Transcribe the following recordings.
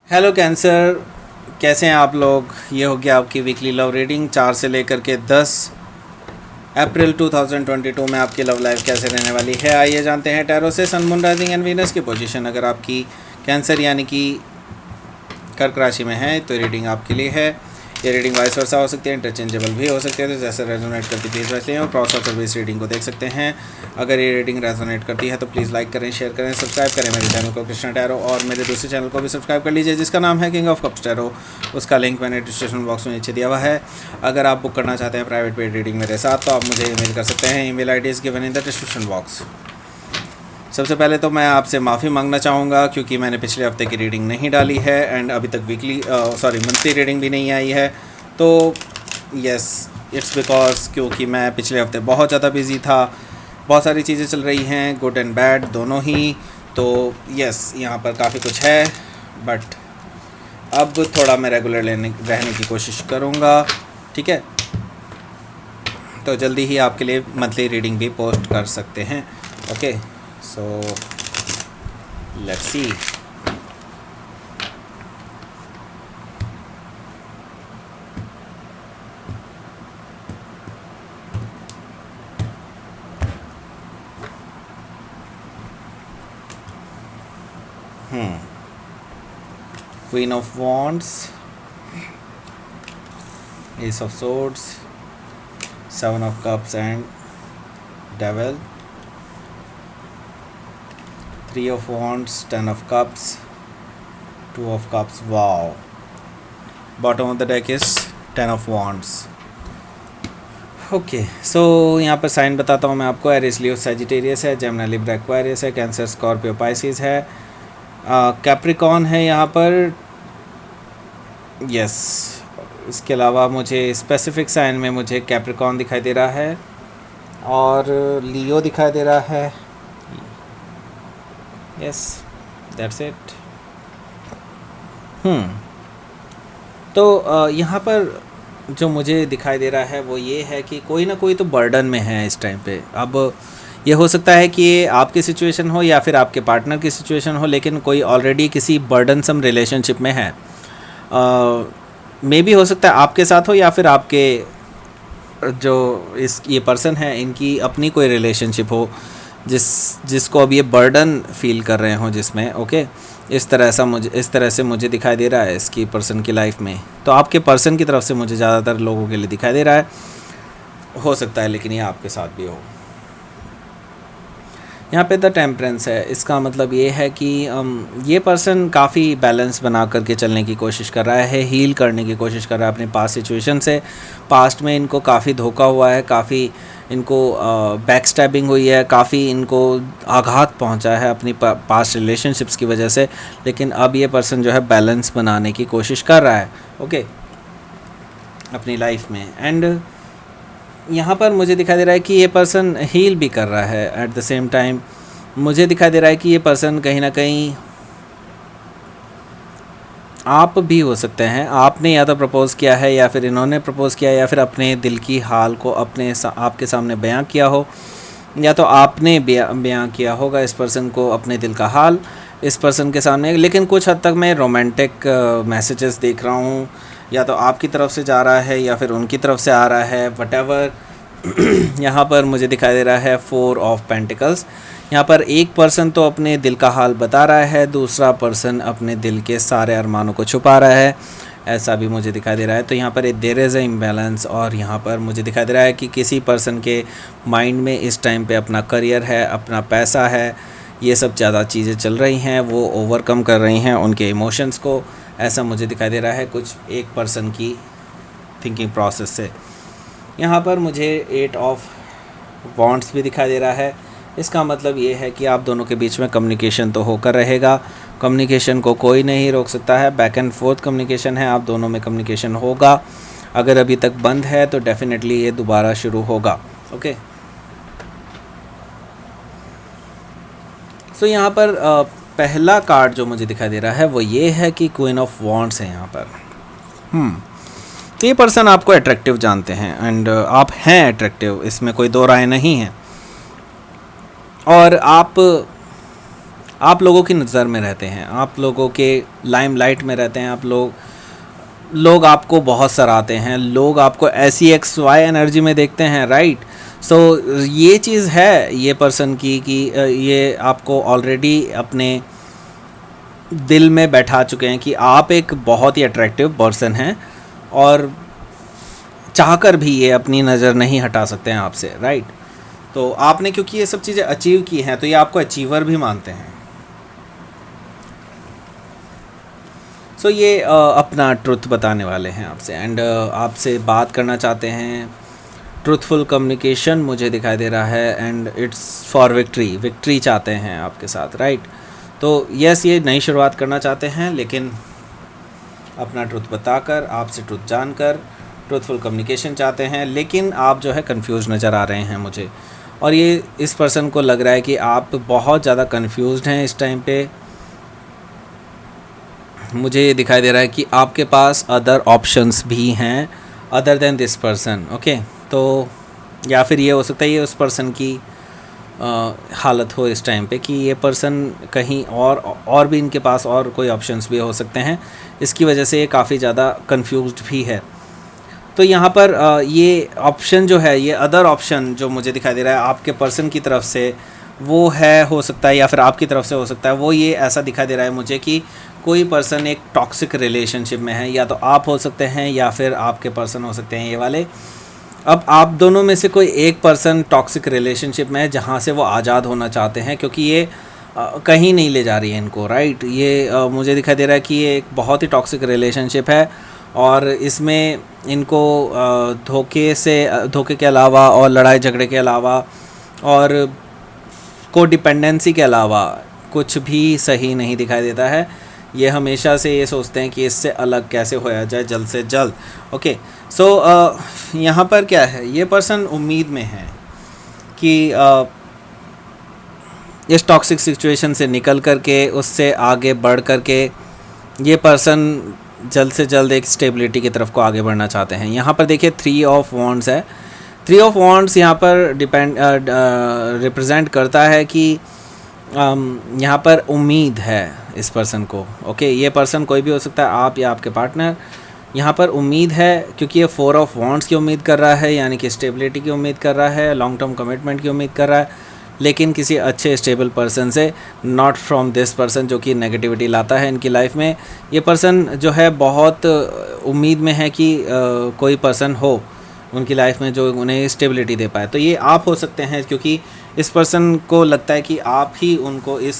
Hello cancer, कैसे हैं आप लोग। ये हो गया आपकी वीकली लव रीडिंग 4 से लेकर के 10 अप्रैल 2022 में आपकी लव लाइफ कैसे रहने वाली है। आइए जानते हैं टैरो से sun moon rising and Venus की पोजीशन अगर आपकी कैंसर यानी कि कर्क राशि में है तो रीडिंग आपके लिए है। ये रीडिंग वाइस वर्सा हो सकती है, इंटरचेंजेबल भी हो सकती है, तो जैसे रेजोनेट करती प्लीज़ वैसे ही और क्रॉस और सर्विस रीडिंग को देख सकते हैं। अगर ये रीडिंग रेजोनेट करती है तो प्लीज़ लाइक करें, शेयर करें, सब्सक्राइब करें मेरे चैनल को कृष्णा टैरो, और मेरे दूसरे चैनल को भी सब्सक्राइब कर लीजिए जिसका नाम है किंग ऑफ कप्स टैरो। उसका लिंक मैंने डिस्क्रिप्शन बॉक्स में नीचे दिया हुआ है। अगर आप बुक करना चाहते हैं प्राइवेट पेड रीडिंग मेरे साथ तो आप मुझे ईमेल कर सकते हैं। Email I D is given in the description box. सबसे पहले तो मैं आपसे माफ़ी मांगना चाहूँगा क्योंकि मैंने पिछले हफ्ते की रीडिंग नहीं डाली है एंड अभी तक मंथली रीडिंग भी नहीं आई है। तो यस, इट्स बिकॉज क्योंकि मैं पिछले हफ्ते बहुत ज़्यादा बिज़ी था, बहुत सारी चीज़ें चल रही हैं, गुड एंड बैड दोनों ही। तो यस, यहाँ पर काफ़ी कुछ है, बट अब थोड़ा मैं रेगुलर रहने की कोशिश करूँगा, ठीक है। तो जल्दी ही आपके लिए मंथली रीडिंग भी पोस्ट कर सकते हैं। Okay, so let's see. Queen of Wands, Ace of Swords, Seven of Cups and Devil, Three of Wands, Ten of Cups, Two of Cups. Wow. Bottom of the deck is Ten of Wands. Okay, so यहाँ पर sign बताता हूँ मैं आपको। Aries, Leo, Sagittarius है, Gemini, Libra, Aquarius है, Cancer, Scorpio, Pisces है, Capricorn है यहाँ पर। यस, इसके अलावा मुझे स्पेसिफिक साइन में मुझे कैप्रिकॉन दिखाई दे रहा है और लियो दिखाई दे रहा है। Yes, that's it. तो यहाँ पर जो मुझे दिखाई दे रहा है वो ये है कि कोई ना कोई तो बर्डन में है इस टाइम पे। अब ये हो सकता है कि ये आपकी सिचुएशन हो या फिर आपके पार्टनर की सिचुएशन हो, लेकिन कोई ऑलरेडी किसी बर्डनसम रिलेशनशिप में है। मे बी हो सकता है आपके साथ हो या फिर आपके जो ये पर्सन है इनकी अपनी कोई रिलेशनशिप हो जिसको अब ये बर्डन फील कर रहे हो जिसमें। ओके, इस तरह से मुझे दिखाई दे रहा है इसकी पर्सन की लाइफ में। तो आपके पर्सन की तरफ से मुझे ज़्यादातर लोगों के लिए दिखाई दे रहा है, हो सकता है लेकिन ये आपके साथ भी हो। यहाँ पे द टेम्परेंस है, इसका मतलब ये है कि ये पर्सन काफ़ी बैलेंस बना करके चलने की कोशिश कर रहा है, हील करने की कोशिश कर रहा है अपने पास्ट सिचुएशन से। पास्ट में इनको काफ़ी धोखा हुआ है, काफ़ी इनको बैक स्टैबिंग हुई है, काफ़ी इनको आघात पहुंचा है अपनी पास्ट रिलेशनशिप्स की वजह से, लेकिन अब ये पर्सन जो है बैलेंस बनाने की कोशिश कर रहा है ओके अपनी लाइफ में। एंड यहाँ पर मुझे दिखाई दे रहा है कि ये पर्सन हील भी कर रहा है। एट द सेम टाइम मुझे दिखाई दे रहा है कि ये पर्सन कहीं ना कहीं आप भी हो सकते हैं, आपने या तो प्रपोज़ किया है या फिर इन्होंने प्रपोज़ किया या फिर अपने दिल की हाल को आपके सामने बयां किया हो, या तो आपने बयां किया होगा इस पर्सन को अपने दिल का हाल इस पर्सन के सामने। लेकिन कुछ हद तक मैं रोमांटिक मैसेजेस देख रहा हूँ, या तो आपकी तरफ से जा रहा है या फिर उनकी तरफ से आ रहा है, वटेवर। यहाँ पर मुझे दिखाई दे रहा है 4 ऑफ पेंटिकल्स। यहाँ पर एक पर्सन तो अपने दिल का हाल बता रहा है, दूसरा पर्सन अपने दिल के सारे अरमानों को छुपा रहा है, ऐसा भी मुझे दिखाई दे रहा है। तो यहाँ पर एक देयर इज़ अ इम्बैलेंस, और यहाँ पर मुझे दिखाई दे रहा है कि किसी पर्सन के माइंड में इस टाइम पे अपना करियर है, अपना पैसा है, ये सब ज़्यादा चीज़ें चल रही हैं, वो ओवरकम कर रही हैं उनके इमोशंस को, ऐसा मुझे दिखाई दे रहा है कुछ एक पर्सन की थिंकिंग प्रोसेस से। यहाँ पर मुझे 8 ऑफ वॉन्ड्स भी दिखाई दे रहा है। इसका मतलब ये है कि आप दोनों के बीच में कम्युनिकेशन तो होकर रहेगा, कम्युनिकेशन को कोई नहीं रोक सकता है, बैक एंड फोर्थ कम्युनिकेशन है, आप दोनों में कम्युनिकेशन होगा। अगर अभी तक बंद है तो डेफिनेटली ये दोबारा शुरू होगा ओके। सो यहाँ पर पहला कार्ड जो मुझे दिखाई दे रहा है वो ये है कि क्वीन ऑफ वॉन्ड्स है यहाँ पर। तो ये पर्सन आपको अट्रैक्टिव जानते हैं एंड आप हैं अट्रैक्टिव, इसमें कोई दो राय नहीं है। और आप आप लोगों की नज़र में रहते हैं, आप लोगों के लाइमलाइट में रहते हैं, आप लोग आपको बहुत सराहते हैं, लोग आपको ऐसी एक्स वाई एनर्जी में देखते हैं, राइट। सो ये चीज़ है ये पर्सन की कि ये आपको ऑलरेडी अपने दिल में बैठा चुके हैं कि आप एक बहुत ही अट्रैक्टिव पर्सन हैं, और चाहकर भी ये अपनी नज़र नहीं हटा सकते हैं आपसे, राइट। तो आपने क्योंकि ये सब चीज़ें अचीव की हैं तो ये आपको अचीवर भी मानते हैं। सो ये अपना ट्रुथ बताने वाले हैं आपसे, एंड आपसे बात करना चाहते हैं। ट्रूथफुल कम्युनिकेशन मुझे दिखाई दे रहा है, एंड इट्स फॉर विक्ट्री चाहते हैं आपके साथ, राइट। तो यस, ये नई शुरुआत करना चाहते हैं, लेकिन अपना ट्रुथ बताकर, आपसे ट्रुथ जानकर ट्रूथफुल कम्युनिकेशन चाहते हैं, लेकिन आप जो है कंफ्यूज नज़र आ रहे हैं मुझे। और ये इस पर्सन को लग रहा है कि आप बहुत ज़्यादा कंफ्यूज्ड हैं इस टाइम पे। मुझे ये दिखाई दे रहा है कि आपके पास अदर ऑप्शंस भी हैं other than this person, okay. तो या फिर ये हो सकता है ये उस पर्सन की हालत हो इस टाइम पे कि ये पर्सन कहीं और भी इनके पास और कोई ऑप्शंस भी हो सकते हैं, इसकी वजह से ये काफ़ी ज़्यादा कंफ्यूज्ड भी है। तो यहाँ पर ये ऑप्शन जो है, ये अदर ऑप्शन जो मुझे दिखाई दे रहा है आपके पर्सन की तरफ से, वो है हो सकता है, या फिर आपकी तरफ से हो सकता है। वो ये ऐसा दिखाई दे रहा है मुझे कि कोई पर्सन एक टॉक्सिक रिलेशनशिप में है, या तो आप हो सकते हैं या फिर आपके पर्सन हो सकते हैं ये वाले। अब आप दोनों में से कोई एक पर्सन टॉक्सिक रिलेशनशिप में है जहाँ से वो आज़ाद होना चाहते हैं, क्योंकि ये कहीं नहीं ले जा रही है इनको, राइट। ये मुझे दिखाई दे रहा है कि ये एक बहुत ही टॉक्सिक रिलेशनशिप है, और इसमें इनको धोखे के अलावा और लड़ाई झगड़े के अलावा और कोडिपेंडेंसी के अलावा कुछ भी सही नहीं दिखाई देता है। ये हमेशा से ये सोचते हैं कि इससे अलग कैसे होया जाए जल्द से जल्द, ओके। सो यहाँ पर क्या है, ये पर्सन उम्मीद में है कि इस टॉक्सिक सिचुएशन से निकल करके, उससे आगे बढ़ करके ये पर्सन जल्द से जल्द एक स्टेबिलिटी की तरफ को आगे बढ़ना चाहते हैं। यहाँ पर देखिए 3 ऑफ वॉन्ड्स है। 3 ऑफ वॉन्ड्स यहाँ पर रिप्रेजेंट करता है कि यहाँ पर उम्मीद है इस पर्सन को, ओके। ये पर्सन कोई भी हो सकता है, आप या आपके पार्टनर। यहाँ पर उम्मीद है क्योंकि ये 4 ऑफ वॉन्ड्स की उम्मीद कर रहा है, यानी कि स्टेबिलिटी की उम्मीद कर रहा है, लॉन्ग टर्म कमिटमेंट की उम्मीद कर रहा है, लेकिन किसी अच्छे स्टेबल पर्सन से, नॉट फ्रॉम दिस पर्सन जो कि नेगेटिविटी लाता है इनकी लाइफ में। ये पर्सन जो है बहुत उम्मीद में है कि कोई पर्सन हो उनकी लाइफ में जो उन्हें स्टेबिलिटी दे पाए। तो ये आप हो सकते हैं, क्योंकि इस पर्सन को लगता है कि आप ही उनको इस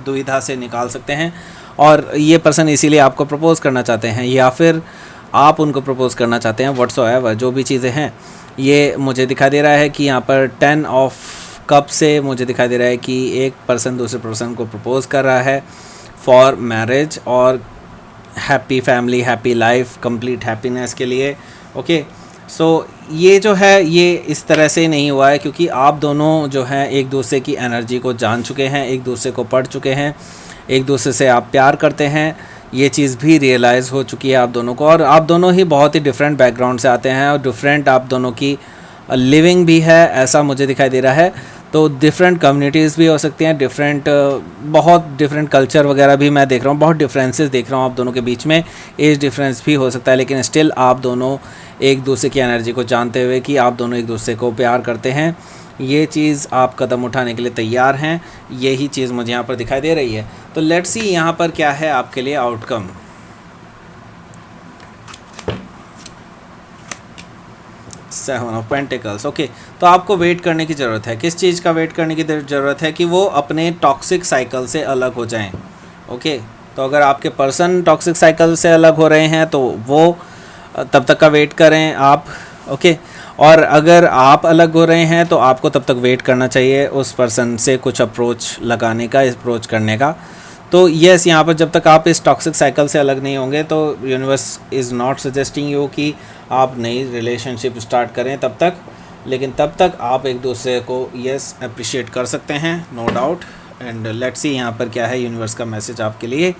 दुविधा से निकाल सकते हैं, और ये पर्सन इसीलिए आपको प्रपोज़ करना चाहते हैं, या फिर आप उनको प्रपोज़ करना चाहते हैं। व्हाट्सोएवर जो भी चीज़ें हैं, ये मुझे दिखाई दे रहा है कि यहाँ पर 10 ऑफ कप से मुझे दिखाई दे रहा है कि एक पर्सन दूसरे पर्सन को प्रपोज़ कर रहा है फॉर मैरिज और happy family, happy life, complete happiness के लिए, ओके। सो ये जो है ये इस तरह से नहीं हुआ है, क्योंकि आप दोनों जो हैं एक दूसरे की एनर्जी को जान चुके हैं, एक दूसरे को पढ़ चुके हैं, एक दूसरे से आप प्यार करते हैं, ये चीज़ भी रियलाइज़ हो चुकी है आप दोनों को। और आप दोनों ही बहुत ही डिफरेंट बैकग्राउंड से आते हैं, और डिफरेंट आप दोनों की लिविंग भी है, ऐसा मुझे दिखाई दे रहा है। तो डिफरेंट कम्युनिटीज़ भी हो सकती हैं, बहुत डिफरेंट कल्चर वगैरह भी मैं देख रहा हूँ, बहुत डिफरेंसेस देख रहा हूँ आप दोनों के बीच में। एज डिफरेंस भी हो सकता है, लेकिन स्टिल आप दोनों एक दूसरे की एनर्जी को जानते हुए कि आप दोनों एक दूसरे को प्यार करते हैं, ये चीज़ आप कदम उठाने के लिए तैयार हैं, यही चीज़ मुझे यहाँ पर दिखाई दे रही है। तो लेट्स सी यहाँ पर क्या है आपके लिए आउटकम। 7 of pentacles, okay. तो आपको वेट करने की ज़रूरत है। किस चीज़ का वेट करने की ज़रूरत है? कि वो अपने टॉक्सिक साइकिल से अलग हो जाएं, ओके। तो अगर आपके पर्सन टॉक्सिक साइकिल से अलग हो रहे हैं तो वो तब तक का वेट करें आप, ओके। और अगर आप अलग हो रहे हैं तो आपको तब तक वेट करना चाहिए उस पर्सन से कुछ अप्रोच लगाने का, अप्रोच करने का। तो यस, यहाँ पर जब तक आप इस टॉक्सिक साइकिल से अलग नहीं होंगे तो universe is not suggesting you कि आप नई रिलेशनशिप स्टार्ट करें तब तक, लेकिन तब तक आप एक दूसरे को यस अप्रिशिएट कर सकते हैं, no doubt. And let's see यहाँ पर क्या है यूनिवर्स का मैसेज आपके लिए।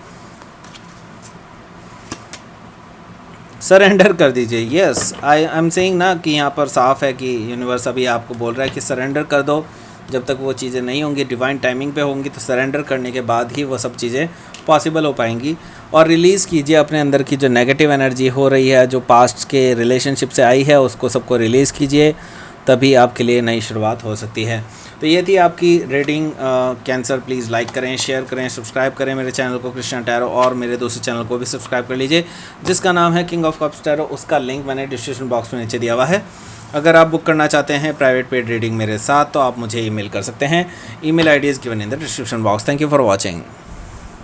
सरेंडर कर दीजिए। यस, आई एम सेइंग ना कि यहाँ पर साफ है कि यूनिवर्स अभी आपको बोल रहा है कि सरेंडर कर दो, जब तक वो चीज़ें नहीं होंगी, डिवाइन टाइमिंग पे होंगी, तो सरेंडर करने के बाद ही वो सब चीज़ें पॉसिबल हो पाएंगी। और रिलीज़ कीजिए अपने अंदर की जो नेगेटिव एनर्जी हो रही है, जो पास्ट के रिलेशनशिप से आई है, उसको सबको रिलीज़ कीजिए, तभी आपके लिए नई शुरुआत हो सकती है। तो ये थी आपकी रीडिंग कैंसर। प्लीज़ लाइक करें, शेयर करें, सब्सक्राइब करें मेरे चैनल को कृष्णा टैरो, और मेरे दूसरे चैनल को भी सब्सक्राइब कर लीजिए जिसका नाम है किंग ऑफ कप्स टैरो। उसका लिंक मैंने डिस्क्रिप्शन बॉक्स में नीचे दिया हुआ है। अगर आप बुक करना चाहते हैं प्राइवेट पेड रीडिंग मेरे साथ, तो आप मुझे ईमेल कर सकते हैं। Email ID is given in the description box. Thank you for watching.